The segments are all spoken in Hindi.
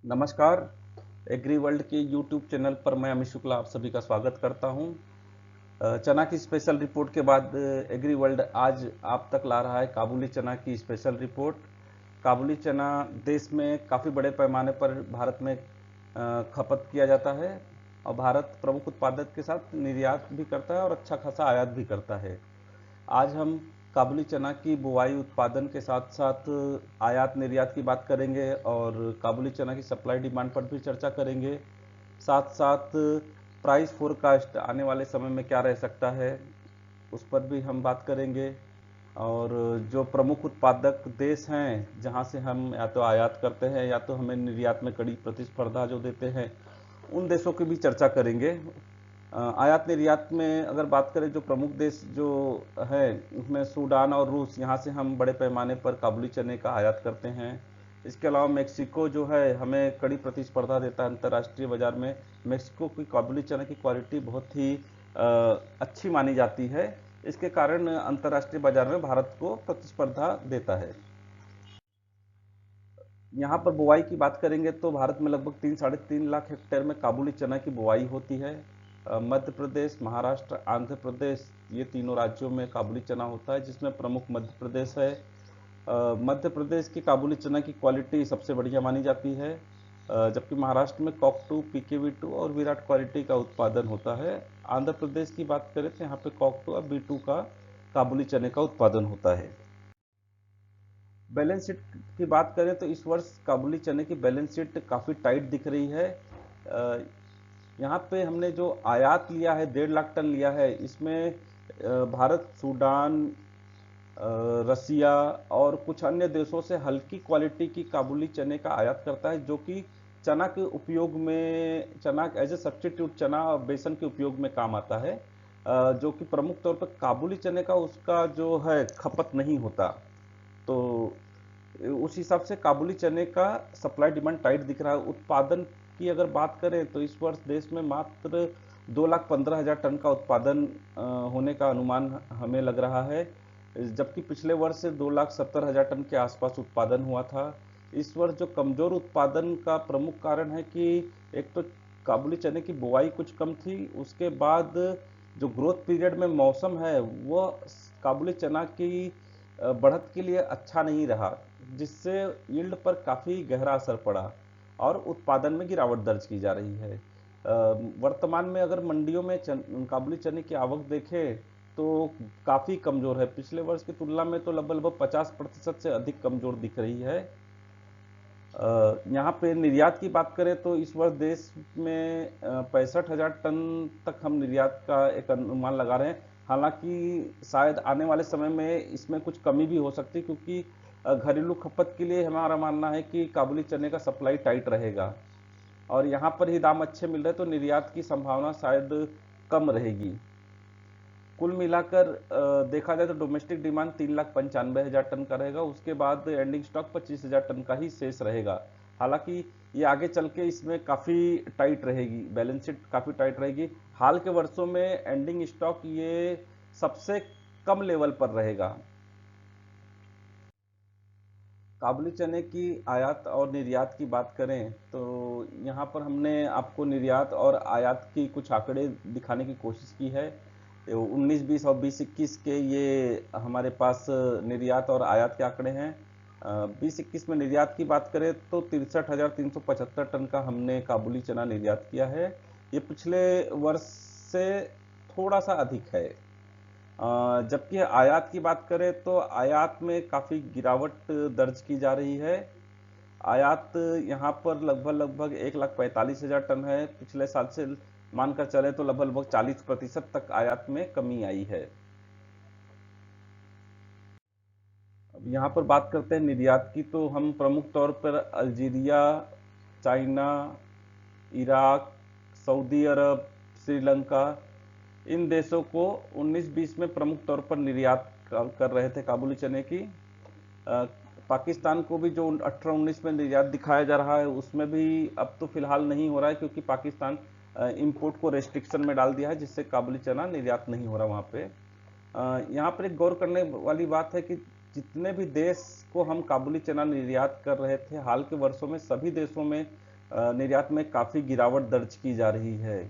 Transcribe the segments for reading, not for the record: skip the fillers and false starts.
नमस्कार। एग्री वर्ल्ड के यूट्यूब चैनल पर मैं अमित शुक्ला आप सभी का स्वागत करता हूं। चना की स्पेशल रिपोर्ट के बाद एग्री वर्ल्ड आज आप तक ला रहा है काबुली चना की स्पेशल रिपोर्ट। काबुली चना देश में काफ़ी बड़े पैमाने पर भारत में खपत किया जाता है और भारत प्रमुख उत्पादक के साथ निर्यात भी करता है और अच्छा खासा आयात भी करता है। आज हम काबुली चना की बुवाई उत्पादन के साथ साथ आयात निर्यात की बात करेंगे और काबुली चना की सप्लाई डिमांड पर भी चर्चा करेंगे। साथ साथ प्राइस फोरकास्ट आने वाले समय में क्या रह सकता है उस पर भी हम बात करेंगे। और जो प्रमुख उत्पादक देश हैं जहां से हम या तो आयात करते हैं या तो हमें निर्यात में कड़ी प्रतिस्पर्धा जो देते हैं उन देशों की भी चर्चा करेंगे। आयात निर्यात में अगर बात करें जो प्रमुख देश जो है उसमें सूडान और रूस, यहाँ से हम बड़े पैमाने पर काबुली चने का आयात करते हैं। इसके अलावा मेक्सिको जो है हमें कड़ी प्रतिस्पर्धा देता है अंतर्राष्ट्रीय बाजार में। मेक्सिको की काबुली चने की क्वालिटी बहुत ही अच्छी मानी जाती है। इसके कारण अंतर्राष्ट्रीय बाजार में भारत को प्रतिस्पर्धा देता है। यहाँ पर बुआई की बात करेंगे तो भारत में लगभग 3 साढ़े 3 लाख हेक्टेयर में काबुली चना की बुआई होती है। मध्य प्रदेश, महाराष्ट्र, आंध्र प्रदेश, ये तीनों राज्यों में काबुली चना होता है जिसमें प्रमुख मध्य प्रदेश है। मध्य प्रदेश की काबुली चना की क्वालिटी सबसे बढ़िया मानी जाती है, जबकि महाराष्ट्र में कॉक 2, PKV2 और विराट क्वालिटी का उत्पादन होता है। आंध्र प्रदेश की बात करें तो यहाँ पे कॉक 2 और B2 का काबुली चने का उत्पादन होता है। बैलेंस शीट की बात करें तो इस वर्ष काबुली चने की बैलेंस शीट काफ़ी टाइट दिख रही है। यहाँ पे हमने जो आयात लिया है 1.5 लाख टन लिया है, इसमें भारत, सूडान, रसिया और कुछ अन्य देशों से हल्की क्वालिटी की काबुली चने का आयात करता है जो कि चना के उपयोग में, चना एज ए सब्स्टिट्यूट चना और बेसन के उपयोग में काम आता है। जो कि प्रमुख तौर पर काबुली चने का उसका जो है खपत नहीं होता। तो उस हिसाब से काबुली चने का सप्लाई डिमांड टाइट दिख रहा है। उत्पादन की अगर बात करें तो इस वर्ष देश में मात्र 2,15,000 टन का उत्पादन होने का अनुमान हमें लग रहा है, जबकि पिछले वर्ष से 2,70,000 टन के आसपास उत्पादन हुआ था। इस वर्ष जो कमजोर उत्पादन का प्रमुख कारण है कि एक तो काबुली चने की बुआई कुछ कम थी, उसके बाद जो ग्रोथ पीरियड में मौसम है वो काबुली चना की बढ़त के लिए अच्छा नहीं रहा, जिससे यील्ड पर काफ़ी गहरा असर पड़ा और उत्पादन में गिरावट दर्ज की जा रही है। वर्तमान में अगर मंडियों में काबुली चने की आवक देखें तो काफ़ी कमज़ोर है। पिछले वर्ष की तुलना में तो लगभग लगभग 50% से अधिक कमज़ोर दिख रही है। यहाँ पे निर्यात की बात करें तो इस वर्ष देश में 65,000 टन तक हम निर्यात का एक अनुमान लगा रहे हैं। हालांकि शायद आने वाले समय में इसमें कुछ कमी भी हो सकती है, क्योंकि घरेलू खपत के लिए हमारा मानना है कि काबुली चने का सप्लाई टाइट रहेगा और यहाँ पर ही दाम अच्छे मिल रहे तो निर्यात की संभावना शायद कम रहेगी। कुल मिलाकर देखा जाए तो डोमेस्टिक डिमांड 3,95,000 टन का रहेगा, उसके बाद एंडिंग स्टॉक 25,000 टन का ही शेष रहेगा। हालांकि ये आगे चल के इसमें काफ़ी टाइट रहेगी, बैलेंस शीट काफ़ी टाइट रहेगी। हाल के वर्षों में एंडिंग स्टॉक ये सबसे कम लेवल पर रहेगा। काबुली चने की आयात और निर्यात की बात करें तो यहाँ पर हमने आपको निर्यात और आयात की कुछ आंकड़े दिखाने की कोशिश की है। 19-20 और 20-21 के ये हमारे पास निर्यात और आयात के आंकड़े हैं। 20-21 में निर्यात की बात करें तो 63,375 टन का हमने काबुली चना निर्यात किया है। ये पिछले वर्ष से थोड़ा सा अधिक है। जबकि आयात की बात करें तो आयात में काफ़ी गिरावट दर्ज की जा रही है। आयात यहाँ पर लगभग लगभग 1,45,000 टन है। पिछले साल से मानकर चले तो लगभग लगभग 40% तक आयात में कमी आई है। अब यहाँ पर बात करते हैं निर्यात की, तो हम प्रमुख तौर पर अल्जीरिया, चाइना, इराक, सऊदी अरब, श्रीलंका, इन देशों को 19-20 में प्रमुख तौर पर निर्यात कर रहे थे काबुली चने की। पाकिस्तान को भी जो 18-19 में निर्यात दिखाया जा रहा है उसमें भी अब तो फिलहाल नहीं हो रहा है, क्योंकि पाकिस्तान इंपोर्ट को रेस्ट्रिक्शन में डाल दिया है, जिससे काबुली चना निर्यात नहीं हो रहा वहाँ पे। यहाँ पर एक गौर करने वाली बात है कि जितने भी देश को हम काबुली चना निर्यात कर रहे थे हाल के वर्षों में सभी देशों में निर्यात में काफ़ी गिरावट दर्ज की जा रही है।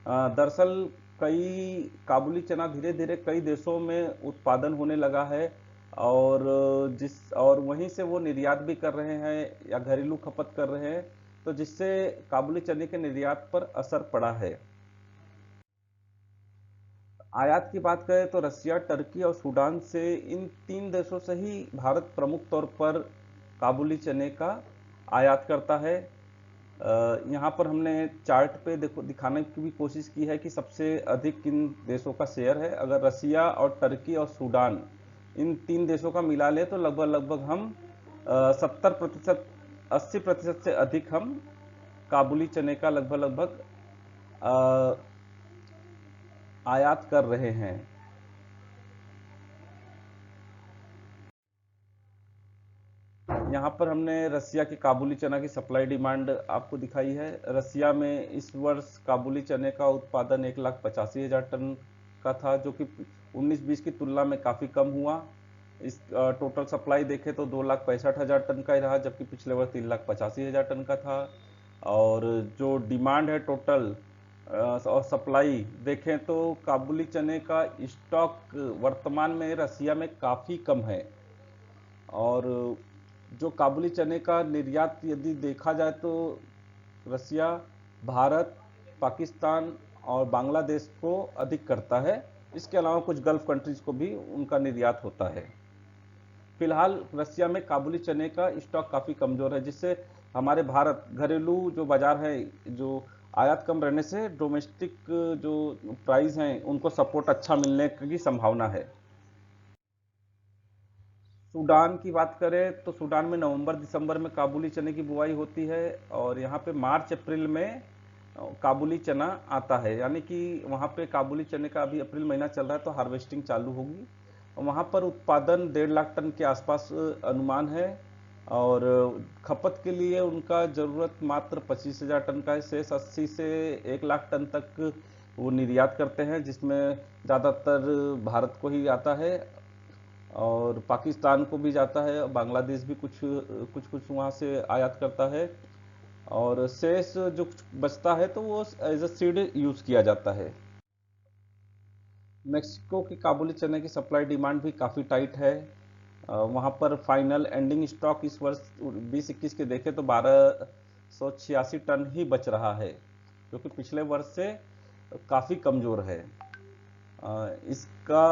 दरअसल कई काबुली चना धीरे धीरे कई देशों में उत्पादन होने लगा है, और वहीं से वो निर्यात भी कर रहे हैं या घरेलू खपत कर रहे हैं, तो जिससे काबुली चने के निर्यात पर असर पड़ा है। आयात की बात करें तो रसिया, टर्की और सूडान से, इन तीन देशों से ही भारत प्रमुख तौर पर काबुली चने का आयात करता है। यहाँ पर हमने चार्ट पे देखो दिखाने की भी कोशिश की है कि सबसे अधिक किन देशों का शेयर है। अगर रसिया और टर्की और सूडान इन तीन देशों का मिला ले तो लगभग लगभग हम 70%, 80% से अधिक हम काबुली चने का लगभग लगभग आयात कर रहे हैं। यहाँ पर हमने रसिया की काबुली चना की सप्लाई डिमांड आपको दिखाई है। रसिया में इस वर्ष काबुली चने का उत्पादन 1,85,000 टन का था, जो कि 19-20 की तुलना में काफ़ी कम हुआ। इस टोटल सप्लाई देखें तो 2,65,000 टन का ही रहा, जबकि पिछले वर्ष 3,85,000 टन का था। और जो डिमांड है टोटल और सप्लाई देखें तो काबुली चने का स्टॉक वर्तमान में रसिया में काफ़ी कम है। और जो काबुली चने का निर्यात यदि देखा जाए तो रसिया, भारत, पाकिस्तान और बांग्लादेश को अधिक करता है। इसके अलावा कुछ गल्फ कंट्रीज को भी उनका निर्यात होता है। फिलहाल रसिया में काबुली चने का स्टॉक काफ़ी कमज़ोर है, जिससे हमारे भारत घरेलू जो बाज़ार है, जो आयात कम रहने से डोमेस्टिक जो प्राइस हैं उनको सपोर्ट अच्छा मिलने की संभावना है। सूडान की बात करें तो सूडान में नवंबर दिसंबर में काबुली चने की बुआई होती है, और यहाँ पे मार्च अप्रैल में काबुली चना आता है। यानी कि वहाँ पे काबुली चने का अभी अप्रैल महीना चल रहा है तो हार्वेस्टिंग चालू होगी। वहाँ पर उत्पादन 1.5 लाख टन के आसपास अनुमान है, और खपत के लिए उनका ज़रूरत मात्र 25,000 टन का है। शेष 80 से 1 लाख टन तक वो निर्यात करते हैं, जिसमें ज़्यादातर भारत को ही आता है और पाकिस्तान को भी जाता है। बांग्लादेश भी कुछ कुछ कुछ वहाँ से आयात करता है, और शेष जो बचता है तो वो एज अ सीड यूज़ किया जाता है। मेक्सिको की काबुली चने की सप्लाई डिमांड भी काफ़ी टाइट है। वहाँ पर फाइनल एंडिंग स्टॉक इस वर्ष 2021 के देखें तो 1286 टन ही बच रहा है, जो कि पिछले वर्ष से काफ़ी कमज़ोर है। इसका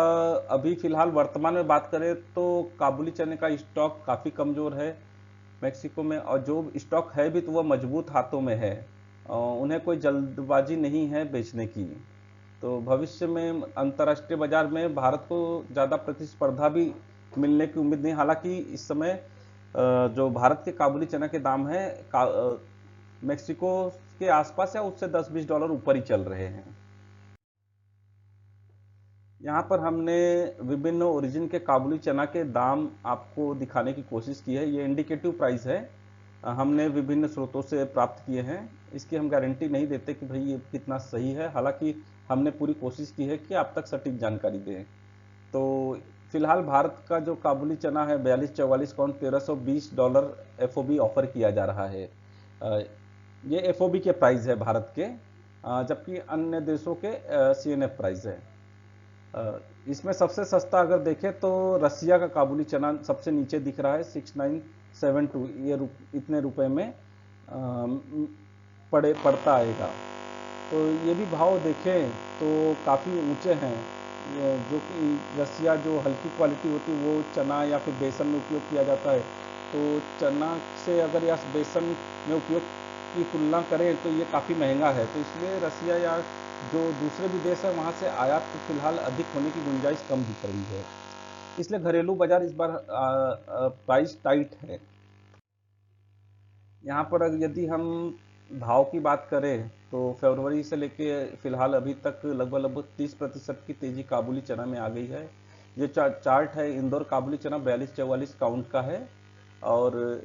अभी फ़िलहाल वर्तमान में बात करें तो काबुली चने का स्टॉक काफ़ी कमज़ोर है मेक्सिको में, और जो स्टॉक है भी तो वह मजबूत हाथों में है। उन्हें कोई जल्दबाजी नहीं है बेचने की। तो भविष्य में अंतर्राष्ट्रीय बाजार में भारत को ज़्यादा प्रतिस्पर्धा भी मिलने की उम्मीद नहीं। हालांकि इस समय जो भारत के काबुली चना के दाम है मेक्सिको के आसपास या उससे 10-20 डॉलर ऊपर ही चल रहे हैं। यहाँ पर हमने विभिन्न ओरिजिन के काबुली चना के दाम आपको दिखाने की कोशिश की है। ये इंडिकेटिव प्राइस है, हमने विभिन्न स्रोतों से प्राप्त किए हैं। इसकी हम गारंटी नहीं देते कि भाई ये कितना सही है, हालांकि हमने पूरी कोशिश की है कि आप तक सटीक जानकारी दें। तो फिलहाल भारत का जो काबुली चना है 42-44 काउंट $1320 एफओबी ऑफर किया जा रहा है। ये एफओबी के प्राइस है भारत के, जबकि अन्य देशों के सीएनएफ प्राइस है। इसमें सबसे सस्ता अगर देखें तो रसिया का काबुली चना सबसे नीचे दिख रहा है, 6972 ये इतने रुपए में पड़ता आएगा। तो ये भी भाव देखें तो काफ़ी ऊंचे हैं। जो कि रसिया जो हल्की क्वालिटी होती है वो चना या फिर बेसन में उपयोग किया जाता है, तो चना से अगर या बेसन में उपयोग की तुलना करें तो ये काफ़ी महंगा है। तो इसलिए रसिया या जो दूसरे भी देश है वहाँ से आयात फिलहाल अधिक होने की गुंजाइश कम दिख रही है। इसलिए घरेलू बाजार इस बार प्राइस टाइट है। यहाँ पर यदि हम भाव की बात करें तो फरवरी से लेके फिलहाल अभी तक लगभग लगभग 30% की तेजी काबुली चना में आ गई है। ये चार्ट है इंदौर काबुली चना 42-44 काउंट का है, और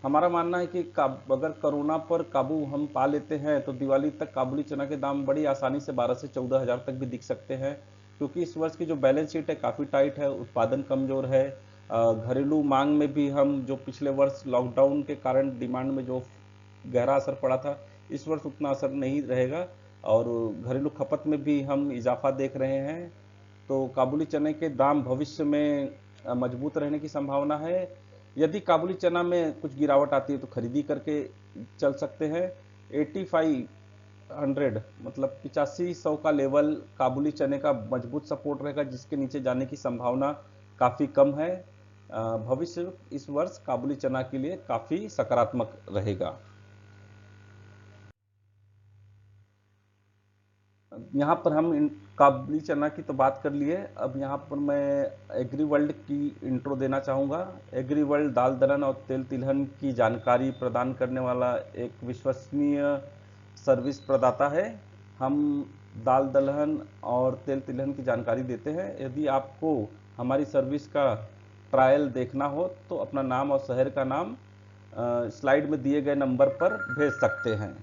हमारा मानना है कि अगर कोरोना पर काबू हम पा लेते हैं तो दिवाली तक काबुली चना के दाम बड़ी आसानी से 12 से 14 हज़ार तक भी दिख सकते हैं, क्योंकि इस वर्ष की जो बैलेंस शीट है काफ़ी टाइट है, उत्पादन कमज़ोर है। घरेलू मांग में भी हम जो पिछले वर्ष लॉकडाउन के कारण डिमांड में जो गहरा असर पड़ा था, इस वर्ष उतना असर नहीं रहेगा और घरेलू खपत में भी हम इजाफा देख रहे हैं। तो काबुली चने के दाम भविष्य में मजबूत रहने की संभावना है। यदि काबुली चना में कुछ गिरावट आती है तो खरीदी करके चल सकते हैं। 8500 मतलब 8500 का लेवल काबुली चने का मजबूत सपोर्ट रहेगा, जिसके नीचे जाने की संभावना काफ़ी कम है। भविष्य इस वर्ष काबुली चना के लिए काफ़ी सकारात्मक रहेगा। यहाँ पर हम काबुली चना की तो बात कर लिए, अब यहाँ पर मैं एग्री वर्ल्ड की इंट्रो देना चाहूँगा। एग्री वर्ल्ड दाल दलहन और तेल तिलहन की जानकारी प्रदान करने वाला एक विश्वसनीय सर्विस प्रदाता है। हम दाल दलहन और तेल तिलहन की जानकारी देते हैं। यदि आपको हमारी सर्विस का ट्रायल देखना हो तो अपना नाम और शहर का नाम स्लाइड में दिए गए नंबर पर भेज सकते हैं।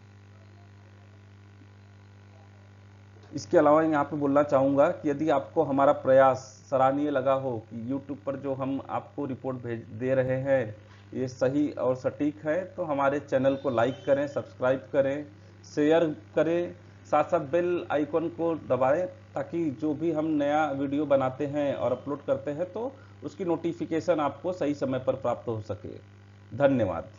इसके अलावा यहाँ पे बोलना चाहूँगा कि यदि आपको हमारा प्रयास सराहनीय लगा हो कि YouTube पर जो हम आपको रिपोर्ट भेज दे रहे हैं ये सही और सटीक है, तो हमारे चैनल को लाइक करें, सब्सक्राइब करें, शेयर करें, साथ साथ बेल आइकन को दबाएं ताकि जो भी हम नया वीडियो बनाते हैं और अपलोड करते हैं तो उसकी नोटिफिकेशन आपको सही समय पर प्राप्त हो सके। धन्यवाद।